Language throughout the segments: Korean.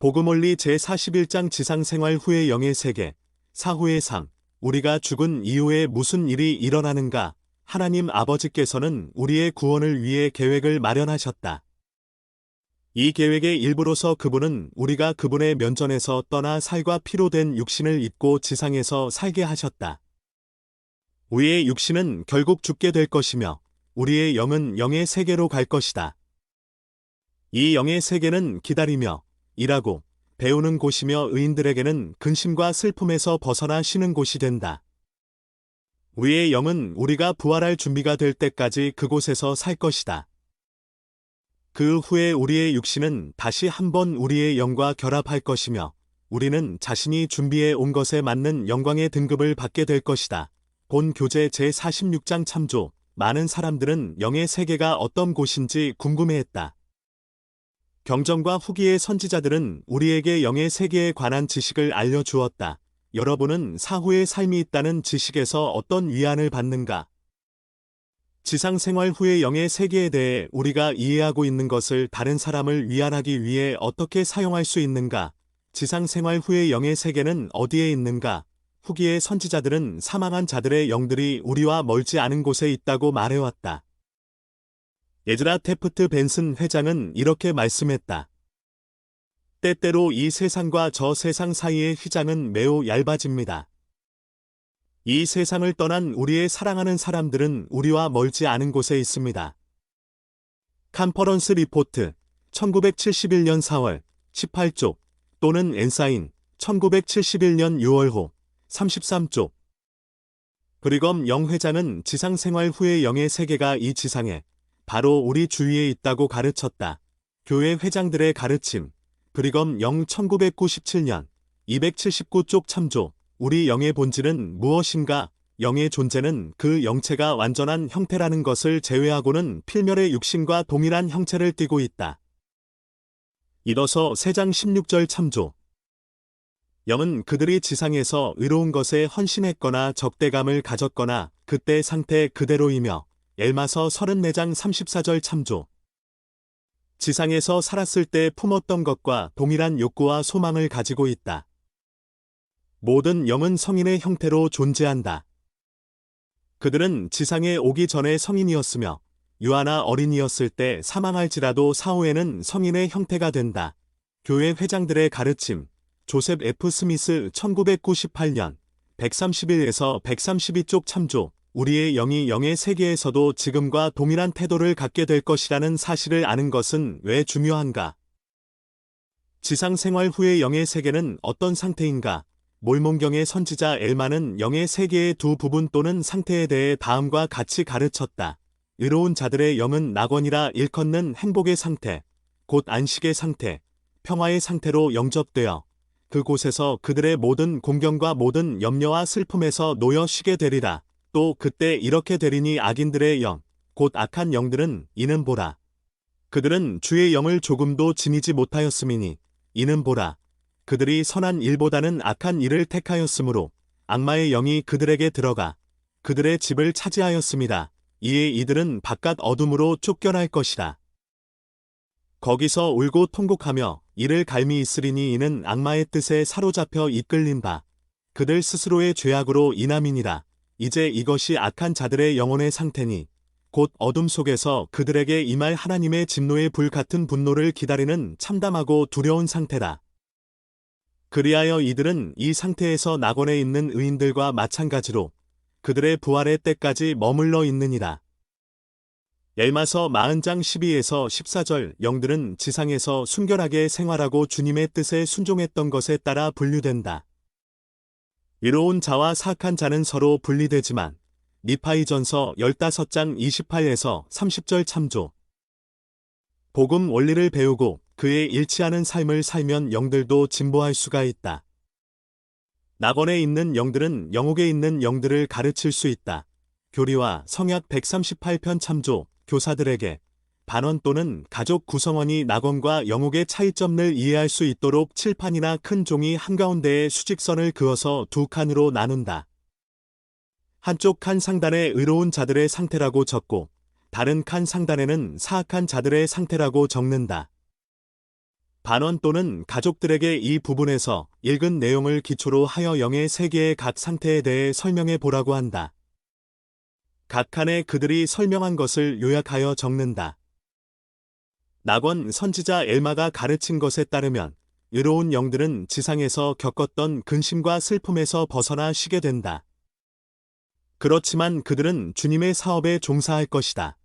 복음원리 제41장 지상생활 후의 영의 세계, 사후의 상, 우리가 죽은 이후에 무슨 일이 일어나는가? 하나님 아버지께서는 우리의 구원을 위해 계획을 마련하셨다. 이 계획의 일부로서 그분은 우리가 그분의 면전에서 떠나 살과 피로 된 육신을 입고 지상에서 살게 하셨다. 우리의 육신은 결국 죽게 될 것이며 우리의 영은 영의 세계로 갈 것이다. 이 영의 세계는 기다리며 일하고 배우는 곳이며 의인들에게는 근심과 슬픔에서 벗어나 쉬는 곳이 된다. 우리의 영은 우리가 부활할 준비가 될 때까지 그곳에서 살 것이다. 그 후에 우리의 육신은 다시 한번 우리의 영과 결합할 것이며 우리는 자신이 준비해 온 것에 맞는 영광의 등급을 받게 될 것이다. 본 교재 제46장 참조. 많은 사람들은 영의 세계가 어떤 곳인지 궁금해했다. 경전과 후기의 선지자들은 우리에게 영의 세계에 관한 지식을 알려주었다. 여러분은 사후의 삶이 있다는 지식에서 어떤 위안을 받는가? 지상 생활 후의 영의 세계에 대해 우리가 이해하고 있는 것을 다른 사람을 위안하기 위해 어떻게 사용할 수 있는가? 지상 생활 후의 영의 세계는 어디에 있는가? 후기의 선지자들은 사망한 자들의 영들이 우리와 멀지 않은 곳에 있다고 말해왔다. 에즈라 테프트 벤슨 회장은 이렇게 말씀했다. 때때로 이 세상과 저 세상 사이의 휘장은 매우 얇아집니다. 이 세상을 떠난 우리의 사랑하는 사람들은 우리와 멀지 않은 곳에 있습니다. 컨퍼런스 리포트 1971년 4월 18쪽 또는 엔사인 1971년 6월호 33쪽. 브리검 영 회장은 지상 생활 후의 영의 세계가 이 지상에 바로 우리 주위에 있다고 가르쳤다. 교회 회장들의 가르침. 브리검 영 1997년 279쪽 참조. 우리 영의 본질은 무엇인가? 영의 존재는 그 영체가 완전한 형태라는 것을 제외하고는 필멸의 육신과 동일한 형체를 띠고 있다. 이어서 세장 16절 참조. 영은 그들이 지상에서 의로운 것에 헌신했거나 적대감을 가졌거나 그때 상태 그대로이며 엘마서 34장 34절 참조. 지상에서 살았을 때 품었던 것과 동일한 욕구와 소망을 가지고 있다. 모든 영은 성인의 형태로 존재한다. 그들은 지상에 오기 전에 성인이었으며 유아나 어린이였을 때 사망할지라도 사후에는 성인의 형태가 된다. 교회 회장들의 가르침. 조셉 F. 스미스 1998년 131에서 132쪽 참조. 우리의 영이 영의 세계에서도 지금과 동일한 태도를 갖게 될 것이라는 사실을 아는 것은 왜 중요한가? 지상 생활 후의 영의 세계는 어떤 상태인가? 몰몬경의 선지자 엘마는 영의 세계의 두 부분 또는 상태에 대해 다음과 같이 가르쳤다. 의로운 자들의 영은 낙원이라 일컫는 행복의 상태, 곧 안식의 상태, 평화의 상태로 영접되어 그곳에서 그들의 모든 공경과 모든 염려와 슬픔에서 놓여 쉬게 되리라. 또 그때 이렇게 되리니 악인들의 영, 곧 악한 영들은 이는 보라. 그들은 주의 영을 조금도 지니지 못하였음이니 이는 보라. 그들이 선한 일보다는 악한 일을 택하였으므로 악마의 영이 그들에게 들어가 그들의 집을 차지하였습니다. 이에 이들은 바깥 어둠으로 쫓겨날 것이다. 거기서 울고 통곡하며 이를 갈미 있으리니 이는 악마의 뜻에 사로잡혀 이끌린 바 그들 스스로의 죄악으로 인함이니라. 이제 이것이 악한 자들의 영혼의 상태니 곧 어둠 속에서 그들에게 임할 하나님의 진노의 불 같은 분노를 기다리는 참담하고 두려운 상태다. 그리하여 이들은 이 상태에서 낙원에 있는 의인들과 마찬가지로 그들의 부활의 때까지 머물러 있느니라. 엘마서 40장 12에서 14절. 영들은 지상에서 순결하게 생활하고 주님의 뜻에 순종했던 것에 따라 분류된다. 의로운 자와 사악한 자는 서로 분리되지만 니파이전서 15장 28에서 30절 참조. 복음 원리를 배우고 그에 일치하는 삶을 살면 영들도 진보할 수가 있다. 낙원에 있는 영들은 영옥에 있는 영들을 가르칠 수 있다. 교리와 성약 138편 참조. 교사들에게 반원 또는 가족 구성원이 낙원과 영옥의 차이점을 이해할 수 있도록 칠판이나 큰 종이 한가운데에 수직선을 그어서 두 칸으로 나눈다. 한쪽 칸 상단에 의로운 자들의 상태라고 적고 다른 칸 상단에는 사악한 자들의 상태라고 적는다. 반원 또는 가족들에게 이 부분에서 읽은 내용을 기초로 하여 영의 세계의 각 상태에 대해 설명해 보라고 한다. 각 칸에 그들이 설명한 것을 요약하여 적는다. 낙원 선지자 엘마가 가르친 것에 따르면 의로운 영들은 지상에서 겪었던 근심과 슬픔에서 벗어나 쉬게 된다. 그렇지만 그들은 주님의 사업에 종사할 것이다.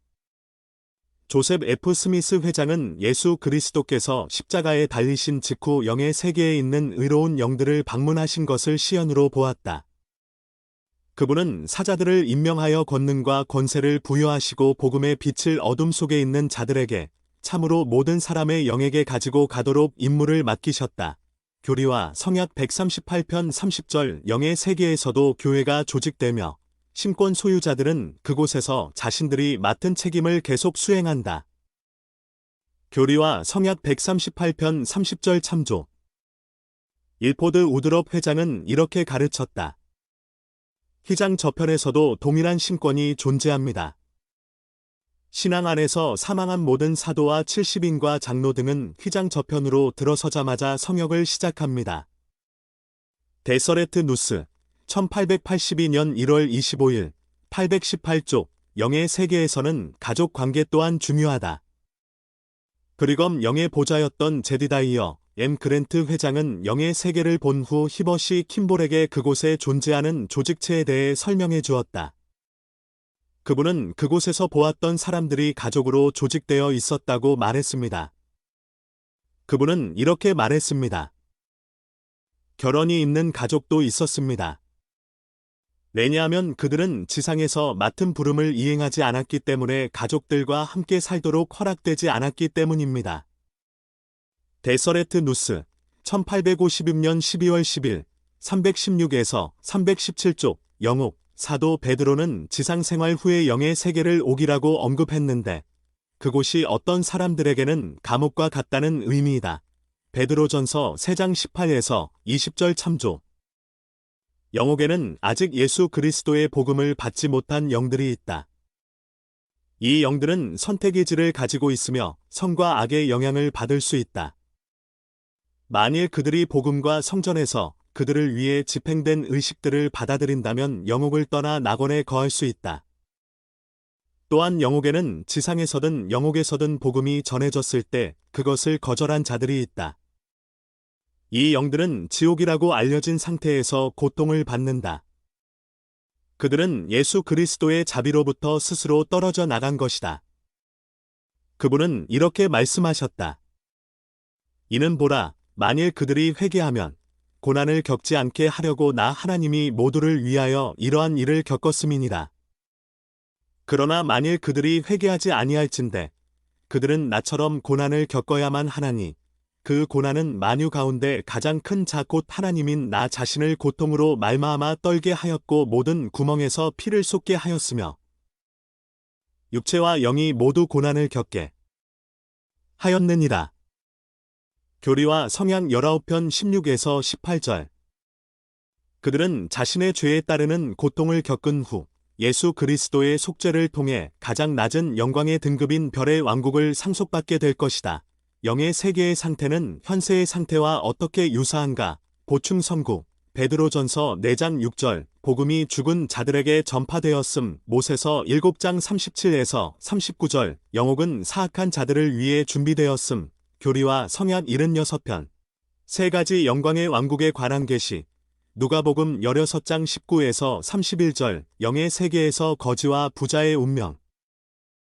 조셉 F. 스미스 회장은 예수 그리스도께서 십자가에 달리신 직후 영의 세계에 있는 의로운 영들을 방문하신 것을 시연으로 보았다. 그분은 사자들을 임명하여 권능과 권세를 부여하시고 복음의 빛을 어둠 속에 있는 자들에게 참으로 모든 사람의 영에게 가지고 가도록 임무를 맡기셨다. 교리와 성약 138편 30절 영의 세계에서도 교회가 조직되며 신권 소유자들은 그곳에서 자신들이 맡은 책임을 계속 수행한다. 교리와 성약 138편 30절 참조. 일포드 우드럽 회장은 이렇게 가르쳤다. 휘장 저편에서도 동일한 신권이 존재합니다. 신앙 안에서 사망한 모든 사도와 70인과 장로 등은 휘장 저편으로 들어서자마자 성역을 시작합니다. 데서레트 누스 1882년 1월 25일 818쪽 영의 세계에서는 가족 관계 또한 중요하다. 브리검 영의 보좌였던 제디다이어 M. 그랜트 회장은 영의 세계를 본 후 히버시 킴볼에게 그곳에 존재하는 조직체에 대해 설명해 주었다. 그분은 그곳에서 보았던 사람들이 가족으로 조직되어 있었다고 말했습니다. 그분은 이렇게 말했습니다. 결혼이 있는 가족도 있었습니다. 왜냐하면 그들은 지상에서 맡은 부름을 이행하지 않았기 때문에 가족들과 함께 살도록 허락되지 않았기 때문입니다. 데서레트 누스 1856년 12월 10일 316에서 317쪽 영옥 사도 베드로는 지상생활 후에 영의 세계를 옥이라고 언급했는데 그곳이 어떤 사람들에게는 감옥과 같다는 의미이다. 베드로전서 3장 18에서 20절 참조. 영옥에는 아직 예수 그리스도의 복음을 받지 못한 영들이 있다. 이 영들은 선택의 질을 가지고 있으며 성과 악의 영향을 받을 수 있다. 만일 그들이 복음과 성전에서 그들을 위해 집행된 의식들을 받아들인다면 영옥을 떠나 낙원에 거할 수 있다. 또한 영옥에는 지상에서든 영옥에서든 복음이 전해졌을 때 그것을 거절한 자들이 있다. 이 영들은 지옥이라고 알려진 상태에서 고통을 받는다. 그들은 예수 그리스도의 자비로부터 스스로 떨어져 나간 것이다. 그분은 이렇게 말씀하셨다. 이는 보라, 만일 그들이 회개하면 고난을 겪지 않게 하려고 나 하나님이 모두를 위하여 이러한 일을 겪었음이니라. 그러나 만일 그들이 회개하지 아니할진대 그들은 나처럼 고난을 겪어야만 하나니 그 고난은 만유 가운데 가장 큰 자 곧 하나님인 나 자신을 고통으로 말미암아 떨게 하였고 모든 구멍에서 피를 쏟게 하였으며 육체와 영이 모두 고난을 겪게 하였느니라. 교리와 성약 19편 16에서 18절. 그들은 자신의 죄에 따르는 고통을 겪은 후 예수 그리스도의 속죄를 통해 가장 낮은 영광의 등급인 별의 왕국을 상속받게 될 것이다. 영의 세계의 상태는 현세의 상태와 어떻게 유사한가? 보충 선구. 베드로전서 4장 6절. 복음이 죽은 자들에게 전파되었음. 모세서 7장 37에서 39절. 영옥은 사악한 자들을 위해 준비되었음. 교리와 성약 76편. 세 가지 영광의 왕국에 관한 계시. 누가복음 16장 19에서 31절. 영의 세계에서 거지와 부자의 운명.